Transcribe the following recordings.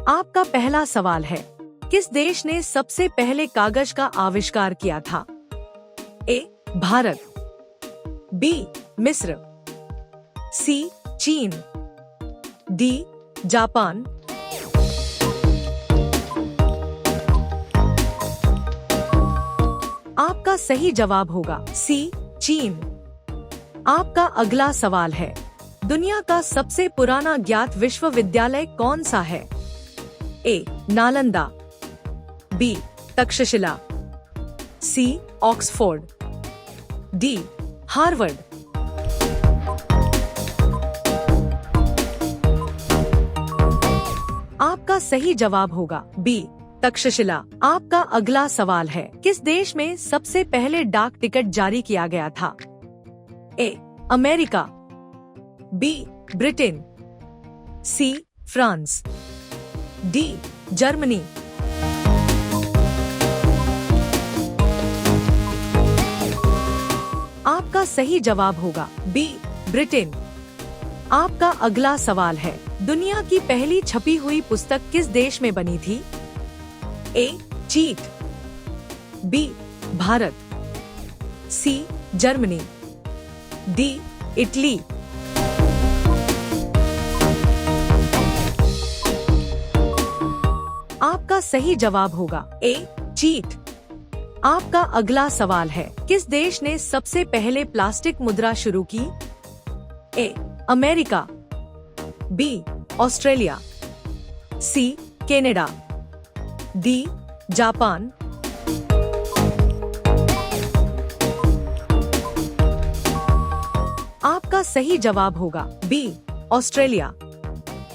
आपका पहला सवाल है, किस देश ने सबसे पहले कागज का आविष्कार किया था? ए. भारत, बी. मिस्र, सी. चीन, डी. जापान। आपका सही जवाब होगा सी. चीन। आपका अगला सवाल है, दुनिया का सबसे पुराना ज्ञात विश्वविद्यालय कौन सा है? A. Nalanda, B. Takshashila, C. Oxford, D. Harvard. आपका सही जवाब होगा बी. तक्षशिला। आपका अगला सवाल है, किस देश में सबसे पहले डाक टिकट जारी किया गया था? A. America, B. Britain, C. France, D. Germany. आपका सही जवाब होगा बी. ब्रिटेन। आपका अगला सवाल है, दुनिया की पहली छपी हुई पुस्तक किस देश में बनी थी? ए. चीन, B. Bharat, C. Germany, D. Italy. आपका सही जवाब होगा ए. चीन। आपका अगला सवाल है, किस देश ने सबसे पहले प्लास्टिक मुद्रा शुरू की? A. America, B. Australia, C. Canada, D. Japan. आपका सही जवाब होगा बी. ऑस्ट्रेलिया।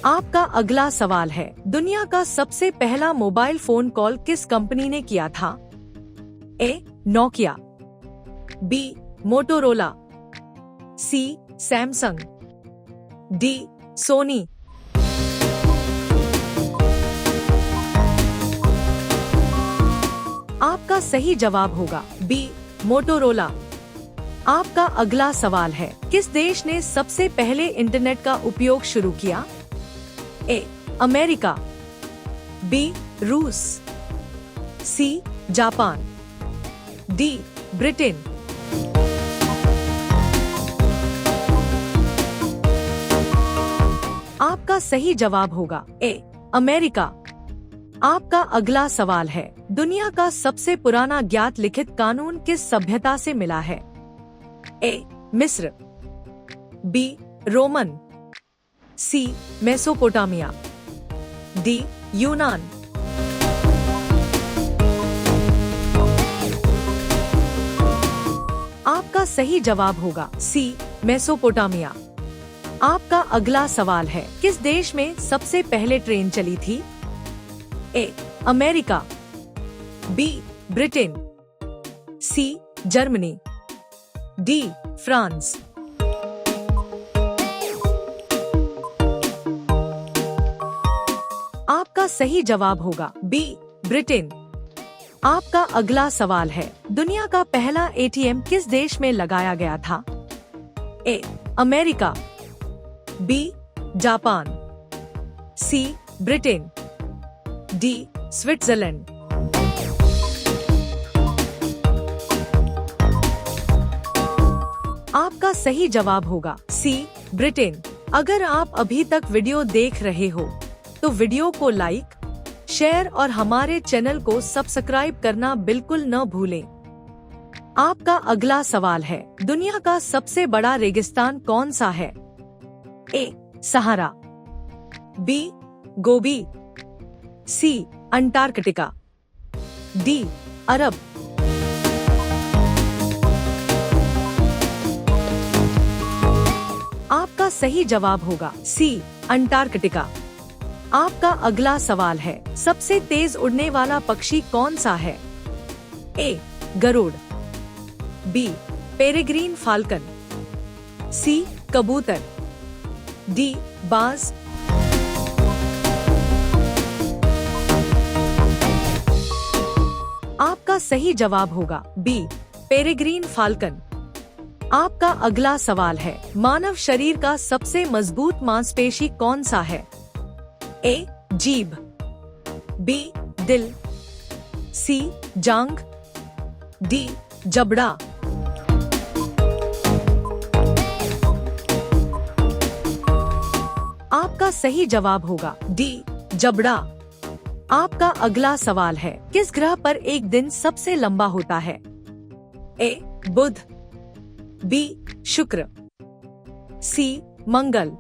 आपका अगला सवाल है, दुनिया का सबसे पहला मोबाइल फोन कॉल किस कंपनी ने किया था? A. Nokia, B. Motorola, C. Samsung, D. Sony. आपका सही जवाब होगा बी. मोटोरोला। आपका अगला सवाल है, किस देश ने सबसे पहले इंटरनेट का उपयोग शुरू किया? ए. America, B. रूस, सी. Japan, D. ब्रिटेन। आपका सही जवाब होगा ए. अमेरिका। आपका अगला सवाल है, दुनिया का सबसे पुराना ज्ञात लिखित कानून किस सभ्यता से मिला है? ए. मिस्र, B. Roman, C. Mesopotamia, D. यूनान। आपका सही जवाब होगा सी. मेसोपोटामिया। आपका अगला सवाल है, किस देश में सबसे पहले ट्रेन चली थी? A. America, B. Britain, C. Germany, D. France. आपका सही जवाब होगा बी. ब्रिटेन। आपका अगला सवाल है, दुनिया का पहला एटीएम किस देश में लगाया गया था? A. America, B. Japan, C. Britain, D. Switzerland. आपका सही जवाब होगा सी. ब्रिटेन। अगर आप अभी तक वीडियो देख रहे हो तो वीडियो को लाइक, शेयर और हमारे चैनल को सब्सक्राइब करना बिल्कुल न भूलें। आपका अगला सवाल है, दुनिया का सबसे बड़ा रेगिस्तान कौन सा है? A. Sahara, B. Gobi, C. Antarctica, D. अरब। आपका सही जवाब होगा सी. अंटार्कटिका। आपका अगला सवाल है, सबसे तेज उड़ने वाला पक्षी कौन सा है? ए. गरुड़, बी. पेरेग्रीन फाल्कन, सी. कबूतर, डी. बाज। आपका सही जवाब होगा बी. Peregrine falcon. आपका अगला सवाल है, मानव शरीर का सबसे मजबूत मांसपेशी कौन सा है? ए. जीभ, बी दिल, सी जांग, डी जबड़ा। आपका सही जवाब होगा डी जबड़ा। आपका अगला सवाल है, किस ग्रह पर एक दिन सबसे लंबा होता है? ए बुध, बी शुक्र, सी मंगल,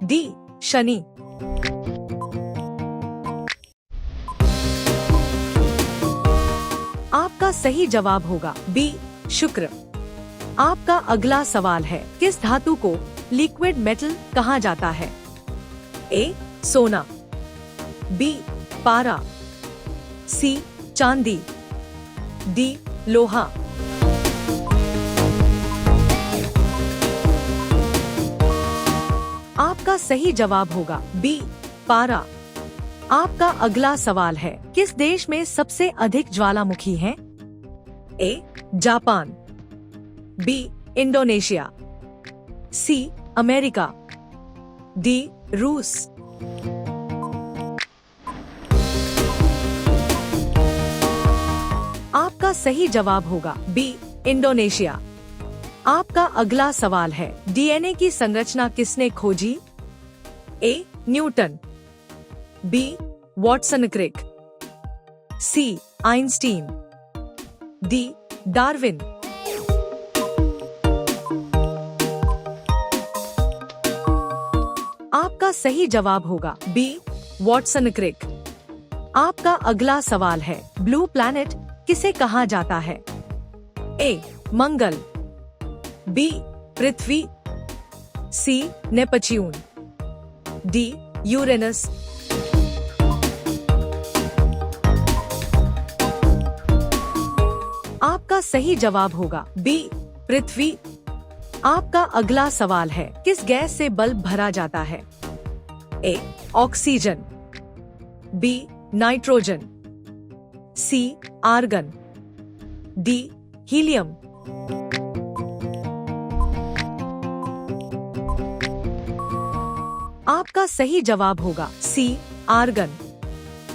डी शनि। आपका सही जवाब होगा बी शुक्र। आपका अगला सवाल है, किस धातु को लिक्विड मेटल कहा जाता है? ए सोना, बी पारा, सी चांदी, डी लोहा। आपका सही जवाब होगा बी पारा। आपका अगला सवाल है, किस देश में सबसे अधिक ज्वालामुखी हैं? A Japan, B Indonesia, C America, D रूस। आपका सही जवाब होगा बी इंडोनेशिया। आपका अगला सवाल है, डीएनए की संरचना किसने खोजी? A Newton, B Watson Crick, C Einstein, D Darwin. आपका सही जवाब होगा बी वॉटसन क्रिक। आपका अगला सवाल है, ब्लू प्लैनेट किसे कहा जाता है? ए मंगल, बी पृथ्वी, सी नेपच्यून, डी यूरेनस। आपका सही जवाब होगा बी पृथ्वी। आपका अगला सवाल है, किस गैस से बल्ब भरा जाता है? A oxygen, B nitrogen, C argon, D helium. आपका सही जवाब होगा सी आर्गन।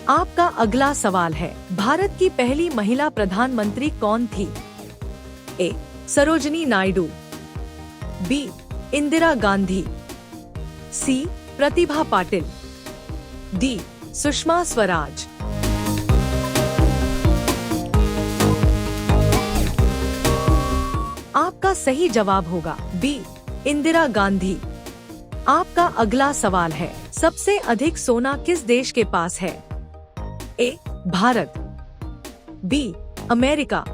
आपका अगला सवाल है, भारत की पहली महिला प्रधानमंत्री कौन थी? ए सरोजिनी नायडू, बी इंदिरा गांधी, सी प्रतिभा पाटिल, डी सुषमा स्वराज। आपका सही जवाब होगा बी इंदिरा गांधी। आपका अगला सवाल है, सबसे अधिक सोना किस देश के पास है? ए भारत, बी अमेरिका,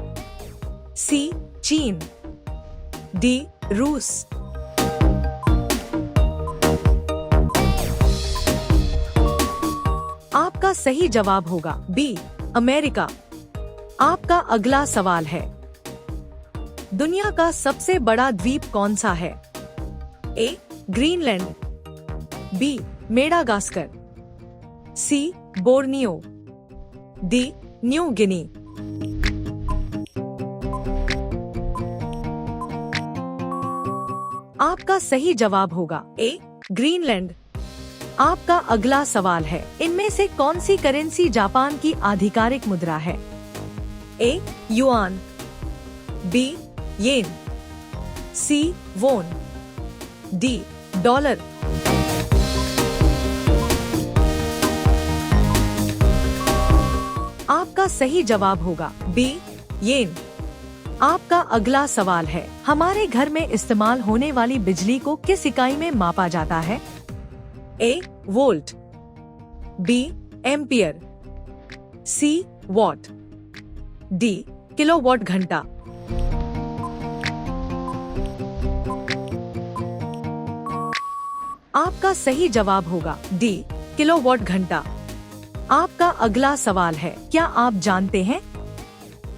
सी चीन, डी रूस। आपका सही जवाब होगा बी अमेरिका। आपका अगला सवाल है, दुनिया का सबसे बड़ा द्वीप कौन सा है? ए ग्रीनलैंड, बी मेडागास्कर, सी बोर्नियो, डी न्यू गिनी। आपका सही जवाब होगा ए ग्रीनलैंड। आपका अगला सवाल है, इनमें से कौन सी करेंसी जापान की आधिकारिक मुद्रा है? ए युआन, बी येन, सी वोन, डी डॉलर। आपका सही जवाब होगा बी येन। आपका अगला सवाल है, हमारे घर में इस्तेमाल होने वाली बिजली को किस इकाई में मापा जाता है? A volt, B ampere, C watt, D kilowatt घंटा। आपका सही जवाब होगा डी किलोवाट घंटा। आपका अगला सवाल है, क्या आप जानते हैं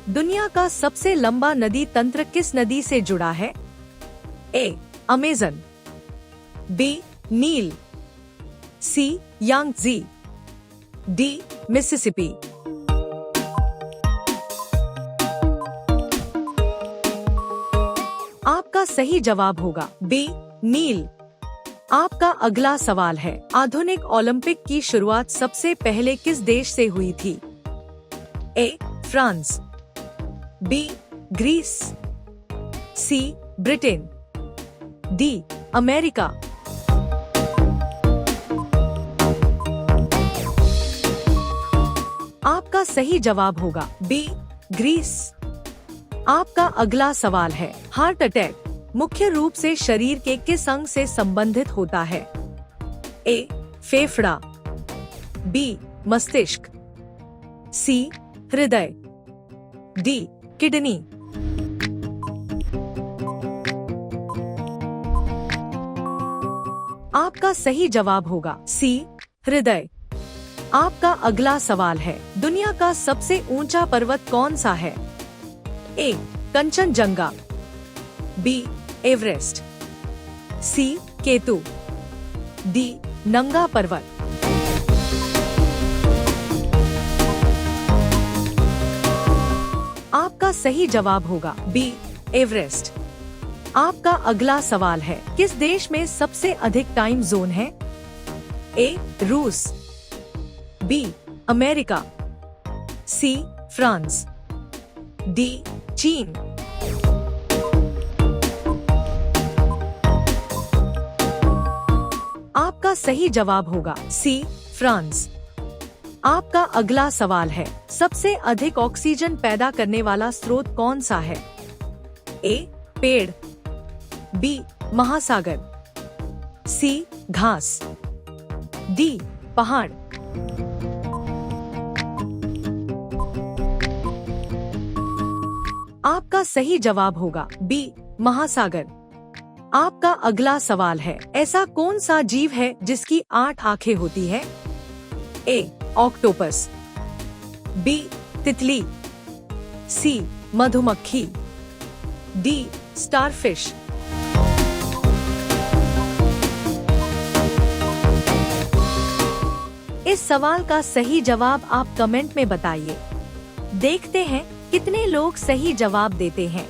दुनिया का सबसे लंबा नदी तंत्र किस नदी से जुड़ा है? ए अमेजन, बी नील, सी यांगजी, डी मिसिसिपी। आपका सही जवाब होगा बी नील। आपका अगला सवाल है, आधुनिक ओलंपिक की शुरुआत सबसे पहले किस देश से हुई थी? A. France, B. Greece, C. Britain, D. America. आपका सही जवाब होगा बी. ग्रीस। आपका अगला सवाल है, हार्ट अटैक मुख्य रूप से शरीर के किस अंग से संबंधित होता है? ए. फेफड़ा, बी. मस्तिष्क, सी. हृदय, डी. किडनी। आपका सही जवाब होगा सी. हृदय। आपका अगला सवाल है, दुनिया का सबसे ऊंचा पर्वत कौन सा है? ए. कंचनजंगा, बी. एवरेस्ट, सी. केतु, डी. नंगा पर्वत। आपका सही जवाब होगा बी. एवरेस्ट। आपका अगला सवाल है, किस देश में सबसे अधिक टाइम जोन है? ए. रूस, B. America, C. France, D. चीन। आपका सही जवाब होगा सी. फ्रांस। आपका अगला सवाल है, सबसे अधिक ऑक्सीजन पैदा करने वाला स्रोत कौन सा है? ए. पेड़, बी. महासागर, सी. घास, डी. पहाड़। आपका सही जवाब होगा बी. महासागर। आपका अगला सवाल है, ऐसा कौन सा जीव है जिसकी 8 आंखें होती है? ए. Octopus, B. तितली, सी. मधुमक्खी, डी. स्टारफिश। इस सवाल का सही जवाब आप कमेंट में बताइए। देखते हैं कितने लोग सही जवाब देते हैं।